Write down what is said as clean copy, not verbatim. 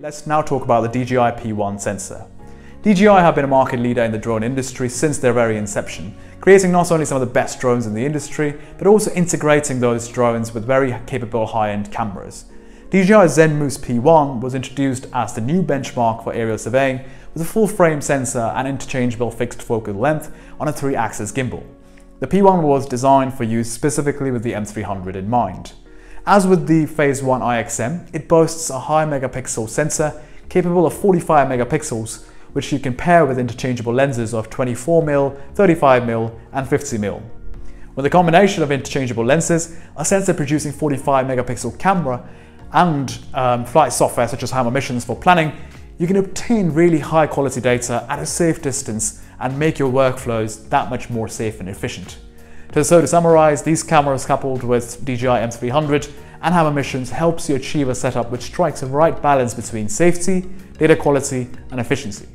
Let's now talk about the DJI P1 sensor. DJI have been a market leader in the drone industry since their very inception, creating not only some of the best drones in the industry, but also integrating those drones with very capable high-end cameras. DJI ZenMoose P1 was introduced as the new benchmark for aerial surveying with a full-frame sensor and interchangeable fixed focal length on a 3-axis gimbal. The P1 was designed for use specifically with the M300 in mind. As with the Phase 1 IXM, it boasts a high megapixel sensor capable of 45 megapixels, which you can pair with interchangeable lenses of 24mm, 35mm and 50mm. With a combination of interchangeable lenses, a sensor producing 45 megapixel camera and flight software such as Hammer Missions for planning, you can obtain really high quality data at a safe distance and make your workflows that much more safe and efficient. So to summarize, these cameras coupled with DJI M300 and Hammer Missions helps you achieve a setup which strikes a right balance between safety, data quality and efficiency.